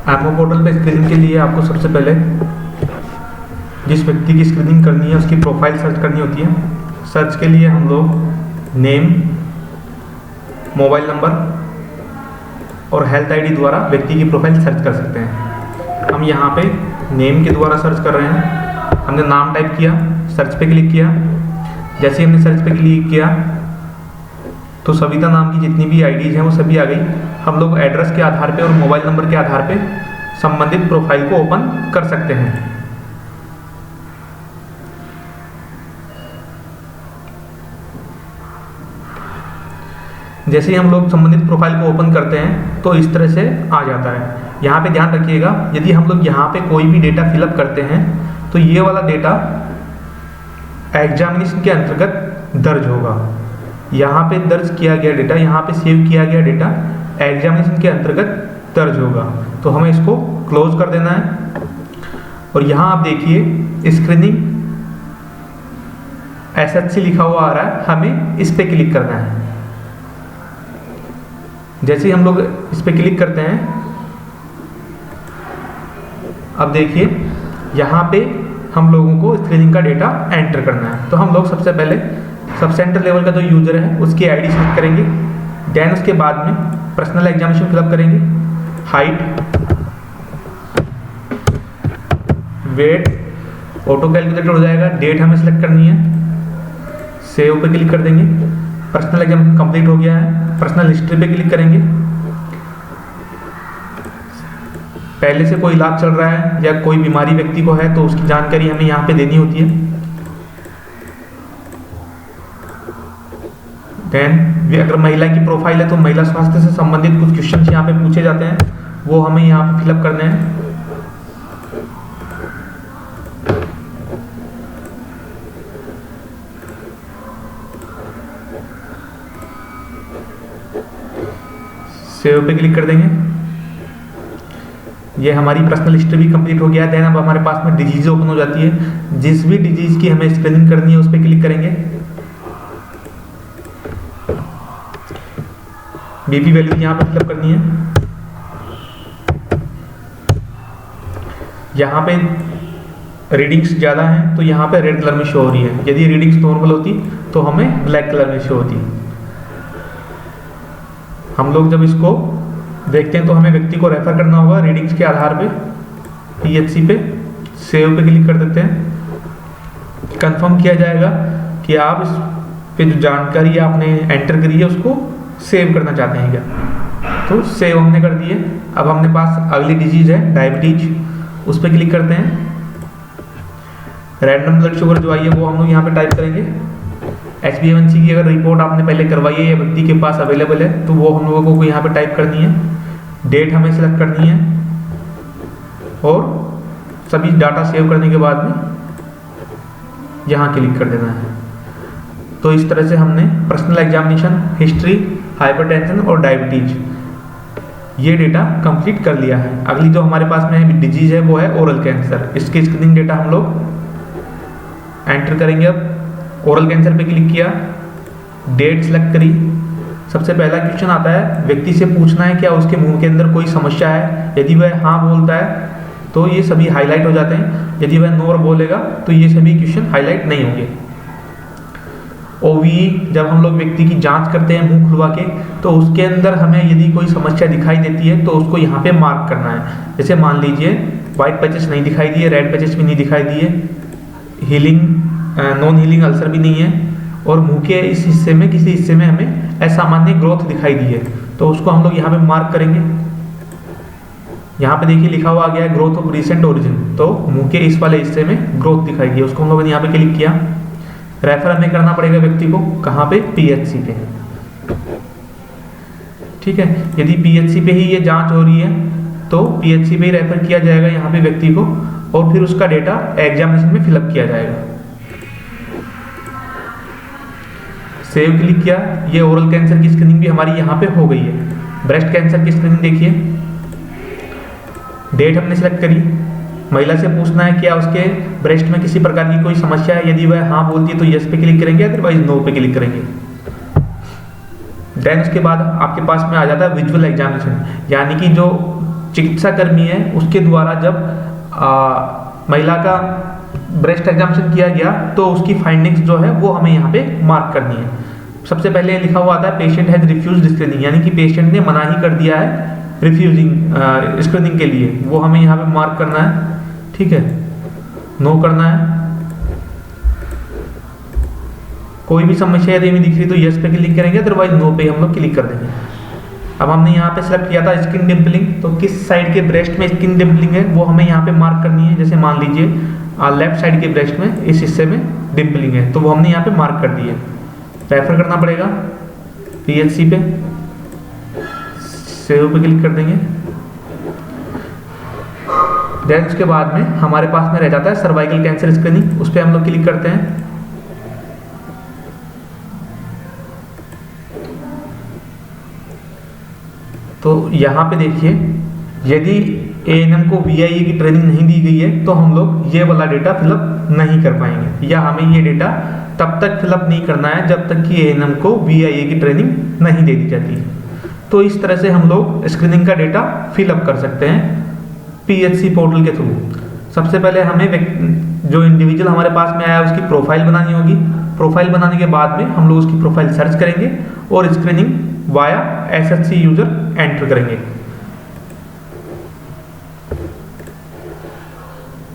Ammo portal पे screening के लिए आपको सबसे पहले जिस व्यक्ति की स्क्रीनिंग करनी है उसकी प्रोफाइल सर्च करनी होती है। सर्च के लिए हम लोग नेम, मोबाइल नंबर और हेल्थ आईडी द्वारा व्यक्ति की प्रोफाइल सर्च कर सकते हैं। हम यहाँ पे नेम के द्वारा सर्च कर रहे हैं। हमने नाम टाइप किया, सर्च पे क्लिक किया। जैसे ही हमने सर्च पे क्लिक किया तो सविता नाम की जितनी भी आईडीज हैं वो सभी आ गई। हम लोग एड्रेस के आधार पे और मोबाइल नंबर के आधार पे संबंधित प्रोफाइल को ओपन कर सकते हैं। जैसे ही हम लोग संबंधित प्रोफाइल को ओपन करते हैं तो इस तरह से आ जाता है। यहाँ पे ध्यान रखिएगा, यदि हम लोग यहाँ पे कोई भी डेटा फिलअप करते हैं तो ये वाला डेटा एग्जामिनेशन के अंतर्गत दर्ज होगा। यहाँ पे दर्ज किया गया डेटा, यहाँ पे सेव किया गया डेटा एग्जामिनेशन के अंतर्गत दर्ज होगा। तो हमें इसको क्लोज कर देना है। और यहाँ आप देखिए स्क्रीनिंग SHC लिखा हुआ आ रहा है, हमें इस पे क्लिक करना है। जैसे ही हम लोग इस पे क्लिक करते हैं, अब देखिए यहाँ पे हम लोगों को स्क्रीनिंग का डेटा एंटर करना है। तो हम लोग सबसे पहले सब सेंटर लेवल का जो यूजर है उसकी आईडी सेलेक्ट करेंगे। देन उसके बाद में पर्सनल एग्जामिनेशन फिलअप करेंगे, हाइट, वेट, ऑटो कैलकुलेटर हो जाएगा। डेट हमें सेलेक्ट करनी है, सेव पे क्लिक कर देंगे। पर्सनल एग्जामिनेशन कंप्लीट हो गया है। पर्सनल हिस्ट्री पे क्लिक करेंगे। पहले से कोई इलाज चल रहा है या कोई बीमारी व्यक्ति को है तो उसकी जानकारी हमें यहाँ पे देनी होती है। देन अगर महिला की प्रोफाइल है तो महिला स्वास्थ्य से संबंधित कुछ क्वेश्चन यहाँ पे पूछे जाते हैं, वो हमें यहाँ पे फिलअप करने हैं। सेव पे क्लिक कर देंगे। ये हमारी पर्सनल हिस्ट्री भी कंप्लीट हो गया है। देन अब हमारे पास में डिजीज ओपन हो जाती है। जिस भी डिजीज की हमें स्क्रीनिंग करनी है उस पर क्लिक करेंगे। बीपी वैल्यू यहाँ पे फिलअप करनी है। यहाँ पे रीडिंग्स ज़्यादा हैं तो यहाँ पे रेड कलर में शो हो रही है। यदि रीडिंग्स नॉर्मल होती तो हमें ब्लैक कलर में शो होती। हम लोग जब इसको देखते हैं तो हमें व्यक्ति को रेफर करना होगा रीडिंग्स के आधार पे PHC पे। सेव पे क्लिक कर देते हैं। कंफर्म किया जाएगा कि आप इस पे जो जानकारी आपने एंटर करी है उसको सेव करना चाहते हैं क्या। तो सेव हमने कर दिए। अब हमने पास अगली डिजीज है डायबिटीज, उस पर क्लिक करते हैं। रैंडम ब्लड शुगर जो आई है वो हम लोग यहाँ पे टाइप करेंगे। HbA1c की अगर रिपोर्ट आपने पहले करवाई है या व्यक्ति के पास अवेलेबल है तो वो हम लोगों को यहाँ पे टाइप करनी है। डेट हमें सेलेक्ट करनी है और सभी डाटा सेव करने के बाद में यहाँ क्लिक कर देना है। तो इस तरह से हमने पर्सनल एग्जामिनेशन, हिस्ट्री, हाइपरटेंशन और डायबिटीज ये डेटा कंप्लीट कर लिया है। अगली जो हमारे पास में डिजीज है वो है ओरल कैंसर। इसकी स्क्रीनिंग डेटा हम लोग एंटर करेंगे। अब ओरल कैंसर पे क्लिक किया, डेट सेलेक्ट करी। सबसे पहला क्वेश्चन आता है, व्यक्ति से पूछना है क्या उसके मुंह के अंदर कोई समस्या है। यदि वह हाँ बोलता है तो ये सभी हाईलाइट हो जाते हैं। यदि वह नो बोलेगा तो ये सभी क्वेश्चन हाईलाइट नहीं होंगे। OVE जब हम लोग व्यक्ति की जांच करते हैं मुंह खुलवा के तो उसके अंदर हमें यदि कोई समस्या दिखाई देती है तो उसको यहाँ पे मार्क करना है। जैसे मान लीजिए व्हाइट पैचेस नहीं दिखाई दिए, रेड पैचेस भी नहीं दिखाई दिए, नॉन हीलिंग अल्सर भी नहीं है और मुंह के इस हिस्से में किसी हिस्से में हमें असामान्य ग्रोथ दिखाई दी है तो उसको हम लोग यहाँ पे मार्क करेंगे। यहाँ पे देखिए लिखा हुआ आ गया है ग्रोथ ऑफ रिसेंट ओरिजिन, तो मुंह के इस वाले हिस्से में ग्रोथ दिखाई दी है, उसको हम लोगों ने यहाँ पे क्लिक किया। रेफर हमें करना पड़ेगा व्यक्ति को कहाँ पे, PHC पे। ठीक है, यदि PHC पे ही ये जांच हो रही है तो PHC पे ही रेफर किया जाएगा यहाँ पे व्यक्ति को और फिर उसका डेटा एग्जामिनेशन में फिलअप किया जाएगा। सेव क्लिक किया। ये ओरल कैंसर की स्क्रीनिंग भी हमारी यहाँ पे हो गई है। ब्रेस्ट कैंसर की स्क्रीनिंग देखिए, डेट हमने सेलेक्ट करी। महिला से पूछना है क्या उसके ब्रेस्ट में किसी प्रकार की कोई समस्या है। यदि वह हाँ बोलती है तो यस पे क्लिक करेंगे, अदरवाइज नो पे क्लिक करेंगे। देन उसके बाद आपके पास में आ जाता है विजुअल एग्जामिनेशन, यानी कि जो चिकित्सा कर्मी है उसके द्वारा जब महिला का ब्रेस्ट एग्जामिनेशन किया गया तो उसकी फाइंडिंग्स जो है वो हमें यहाँ पे मार्क करनी है। सबसे पहले लिखा हुआ आता है पेशेंट हैज रिफ्यूज्ड स्क्रीनिंग, यानी कि पेशेंट ने मना ही कर दिया है रिफ्यूजिंग स्क्रीनिंग के लिए, वो हमें यहाँ पे मार्क करना है। ठीक है, नो करना है। कोई भी समस्या यदि हमें दिख रही तो यस पे क्लिक करेंगे, अदरवाइज नो पे हम लोग क्लिक कर देंगे। अब हमने यहाँ पे सेलेक्ट किया था स्किन डिम्पलिंग, तो किस साइड के ब्रेस्ट में स्किन डिम्पलिंग है वो हमें यहाँ पे मार्क करनी है। जैसे मान लीजिए लेफ्ट साइड के ब्रेस्ट में इस हिस्से में डिम्पलिंग है, तो वो हमने यहाँ पे मार्क कर दी है। रेफर करना पड़ेगा PHC पे, सेव पे क्लिक कर देंगे। देन उसके बाद में हमारे पास में रह जाता है सर्वाइकल कैंसर स्क्रीनिंग, उस पर हम लोग क्लिक करते हैं। तो यहाँ पे देखिए यदि ANM को VIA की ट्रेनिंग नहीं दी गई है तो हम लोग ये वाला डेटा फिलअप नहीं कर पाएंगे, या हमें ये डेटा तब तक फिलअप नहीं करना है जब तक कि ANM को VIA की ट्रेनिंग नहीं दे दी जाती। तो इस तरह से हम लोग स्क्रीनिंग का डेटा फिलअप कर सकते हैं PHC पोर्टल के थ्रू। सबसे पहले हमें जो इंडिविजुअल हमारे पास में आया उसकी प्रोफाइल बनानी होगी। प्रोफाइल बनाने के बाद में हम लोग उसकी प्रोफाइल सर्च करेंगे और screening via SHC user enter करेंगे।